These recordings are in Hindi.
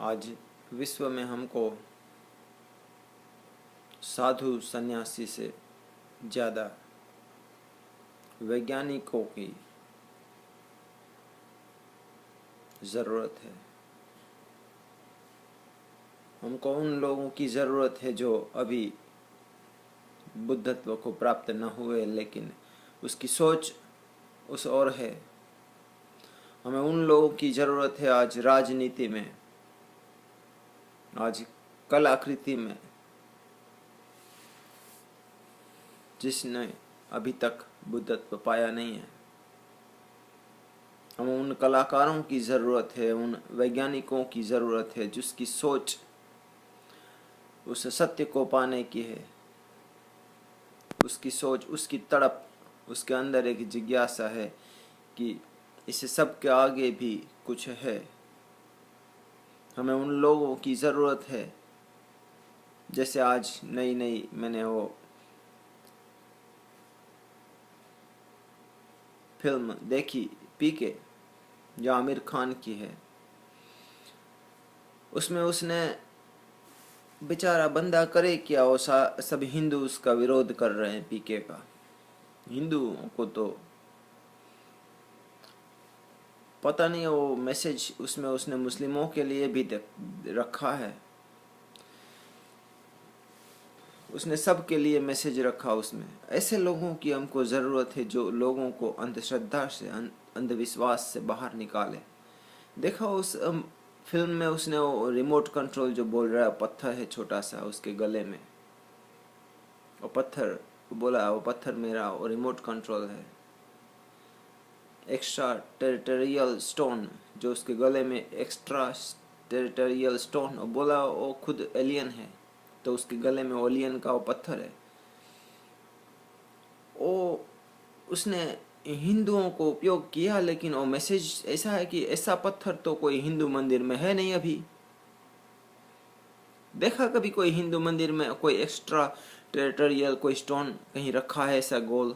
आज विश्व में हमको साधु सन्यासी से ज़्यादा वैज्ञानिकों की ज़रूरत है। हमको उन लोगों की ज़रूरत है जो अभी बुद्धत्व को प्राप्त न हुए लेकिन उसकी सोच उस ओर है। हमें उन लोगों की ज़रूरत है आज राजनीति में, आज कलाकृति में, जिसने अभी तक बुद्धत्व पाया नहीं है। हमें उन कलाकारों की ज़रूरत है, उन वैज्ञानिकों की ज़रूरत है जिसकी सोच उस सत्य को पाने की है। उसकी सोच, उसकी तड़प, उसके अंदर एक जिज्ञासा है कि इस सब के आगे भी कुछ है। हमें उन लोगों की ज़रूरत है। जैसे आज नई नई मैंने वो फिल्म देखी पीके, जो आमिर खान की है। उसमें उसने बेचारा बंदा करे क्या, वो सब हिंदू उसका विरोध कर रहे हैं पीके का। हिंदुओं को तो पता नहीं वो मैसेज उसमें उसने मुस्लिमों के लिए भी रखा है। उसने सब के लिए मैसेज रखा उसमें। ऐसे लोगों की हमको ज़रूरत है जो लोगों को अंधश्रद्धा से, अंधविश्वास से बाहर निकाले। देखो उस फिल्म में उसने वो रिमोट कंट्रोल जो बोल रहा है, पत्थर है छोटा सा उसके गले में, वो पत्थर बोला, वो पत्थर मेरा, वो रिमोट कंट्रोल है। एक्स्ट्रा टेरिटोरियल स्टोन जो उसके गले में, एक्स्ट्रा टेरिटोरियल स्टोन, वो बोला वो खुद एलियन है, तो उसके गले में एलियन का वो पत्थर है। वो उसने हिंदुओं को उपयोग किया, लेकिन वो मैसेज ऐसा है कि ऐसा पत्थर तो कोई हिंदू मंदिर में है नहीं। अभी देखा कभी कोई हिंदू मंदिर में कोई एक्स्ट्रा टेरिटोरियल कोई स्टोन कहीं रखा है ऐसा गोल?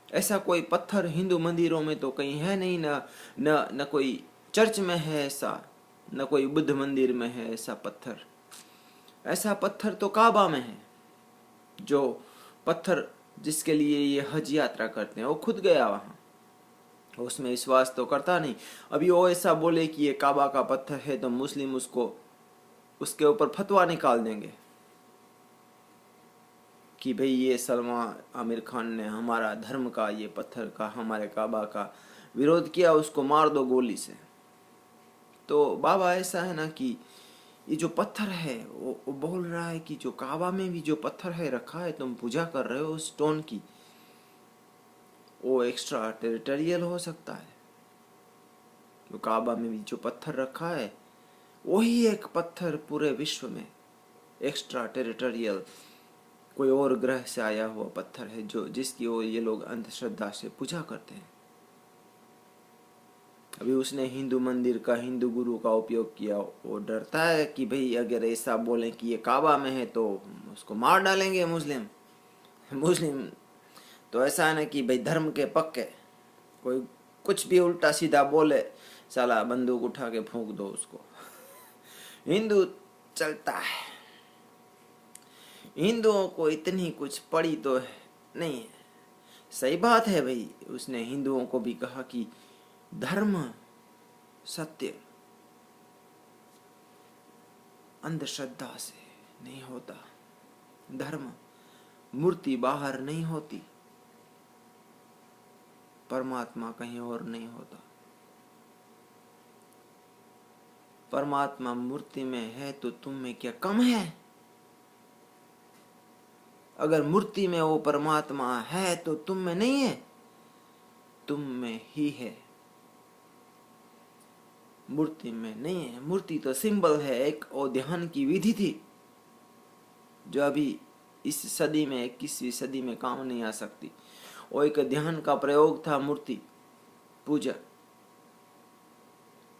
ऐसा कोई पत्थर हिंदू मंदिरों में तो कहीं है नहीं। न कोई चर्च में है ऐसा, न कोई बुद्ध मंदिर में है ऐसा पत्थर। ऐसा पत्थर तो काबा में है। जो पत्थर जिसके लिए ये हज यात्रा करते हैं वो खुद गया वहाँ, उसमें विश्वास तो करता नहीं। अभी वो ऐसा बोले कि ये काबा का पत्थर है तो मुस्लिम उसको उसके ऊपर फतवा निकाल देंगे कि भाई ये सलमान आमिर खान ने हमारा धर्म का, ये पत्थर का, हमारे काबा का विरोध किया, उसको मार दो गोली से। तो बाबा ऐसा है ना कि ये जो पत्थर है वो बोल रहा है कि जो काबा में भी जो पत्थर है रखा है, तुम पूजा कर रहे हो स्टोन की, वो एक्स्ट्रा टेरिटोरियल हो सकता है। तो काबा में भी जो पत्थर रखा है वही एक पत्थर पूरे विश्व में एक्स्ट्रा टेरिटोरियल कोई और ग्रह से आया हुआ पत्थर है जो जिसकी वो ये लोग अंधश्रद्धा से पूजा करते हैं। अभी उसने हिंदू मंदिर का, हिंदू गुरु का उपयोग किया। वो डरता है कि भाई अगर ऐसा बोलें कि ये काबा में है तो उसको मार डालेंगे मुस्लिम तो ऐसा है ना कि भाई धर्म के पक्के, कोई कुछ भी उल्टा सीधा बोले साला बंदूक उठा के फूंक दो उसको। हिंदू चलता है। हिंदुओं को इतनी कुछ पड़ी तो नहीं है। सही बात है भाई, उसने हिंदुओं को भी कहा कि धर्म सत्य अंधश्रद्धा से नहीं होता। धर्म मूर्ति बाहर नहीं होती, परमात्मा कहीं और नहीं होता। परमात्मा मूर्ति में है तो तुम में क्या कम है? अगर मूर्ति में वो परमात्मा है तो तुम में नहीं है, तुम में ही है, मूर्ति में नहीं है। मूर्ति तो सिंबल है, एक और ध्यान की विधि थी जो अभी इस सदी में, 21वीं सदी में काम नहीं आ सकती। वो एक ध्यान का प्रयोग था, मूर्ति पूजा।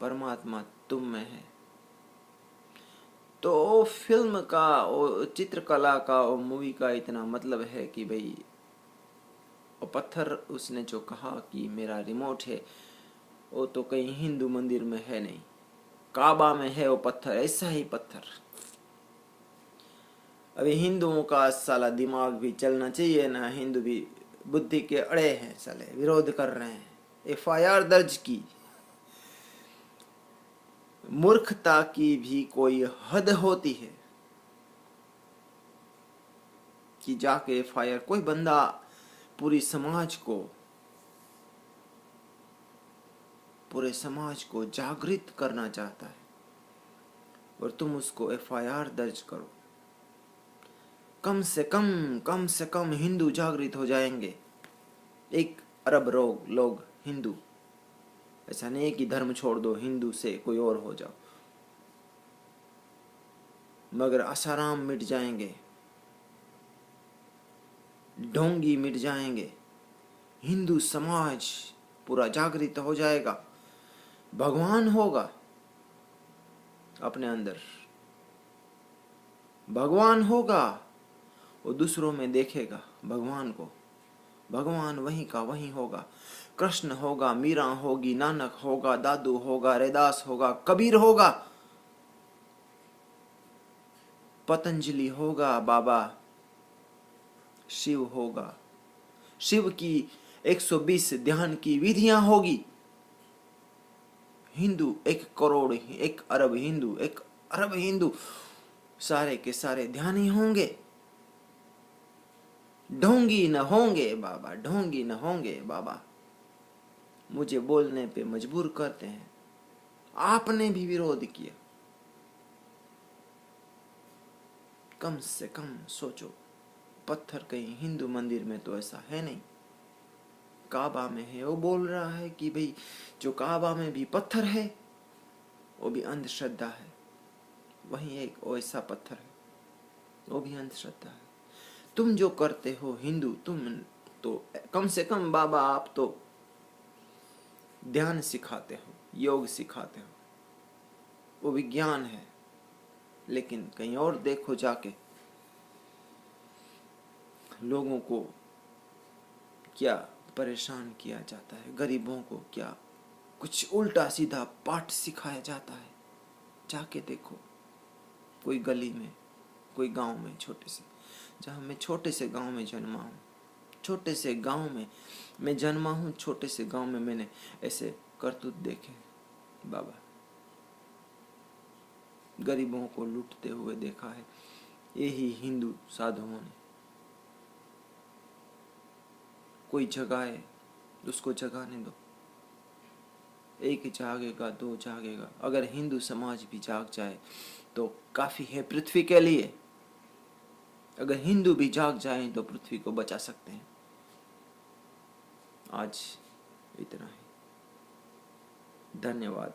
परमात्मा तुम में है। तो फिल्म का, वो चित्रकला का, वो मूवी का इतना मतलब है कि भाई वो पत्थर उसने जो कहा कि मेरा रिमोट है, वो तो कहीं हिंदू मंदिर में है नहीं, काबा में है वो पत्थर, ऐसा ही पत्थर। अभी हिंदुओं का साला दिमाग भी चलना चाहिए ना, हिंदू भी बुद्धि के अड़े हैं साले, विरोध कर रहे हैं, एफआईआर दर्ज की। मूर्खता की भी कोई हद होती है कि जाके एफआईआर, कोई बंदा पूरे समाज को जागृत करना चाहता है और तुम उसको एफआईआर दर्ज करो। कम से कम हिंदू जागृत हो जाएंगे। 1 अरब लोग हिंदू, ऐसा नहीं कि धर्म छोड़ दो, हिंदू से कोई और हो जाओ, मगर आसाराम मिट जाएंगे, ढोंगी मिट जाएंगे, हिंदू समाज पूरा जागृत हो जाएगा, भगवान होगा अपने अंदर, भगवान होगा, वो दूसरों में देखेगा भगवान को, भगवान वहीं का वहीं होगा, कृष्ण होगा, मीरा होगी, नानक होगा, दादू होगा, रैदास होगा, कबीर होगा, पतंजलि होगा, बाबा शिव होगा, शिव की 120 ध्यान की विधियां होगी। हिंदू 1 करोड़, 1 अरब हिंदू, 1 अरब हिंदू सारे के सारे ध्यानी होंगे, ढोंगी न होंगे बाबा, ढोंगी न होंगे बाबा। मुझे बोलने पे मजबूर करते हैं, आपने भी विरोध किया, कम से कम सोचो। पत्थर कहीं हिंदू मंदिर में तो ऐसा है नहीं, काबा में है। वो बोल रहा है कि भाई जो काबा में भी पत्थर है वो भी अंधश्रद्धा है, वहीं एक वैसा पत्थर है वो भी अंधश्रद्धा है। तुम जो करते हो हिंदू, तुम तो कम से कम बाबा आप तो ध्यान सिखाते हो, योग सिखाते हो, वो विज्ञान है, लेकिन कहीं और देखो जाके लोगों को क्या परेशान किया जाता है, गरीबों को क्या कुछ उल्टा सीधा पाठ सिखाया जाता है। जाके देखो कोई गली में, कोई गांव में, छोटे से, जहाँ मैं छोटे से गांव में जन्मा हूँ, छोटे से गांव में मैं जन्मा हूँ, छोटे से गांव में मैंने ऐसे करतूत देखे बाबा, गरीबों को लूटते हुए देखा है यही हिंदू साधुओं ने। कोई जगाए उसको जगाने दो, 1 जागेगा 2 जागेगा, अगर हिंदू समाज भी जाग जाए तो काफी है पृथ्वी के लिए। अगर हिंदू भी जाग जाए तो पृथ्वी को बचा सकते हैं। आज इतना ही, धन्यवाद।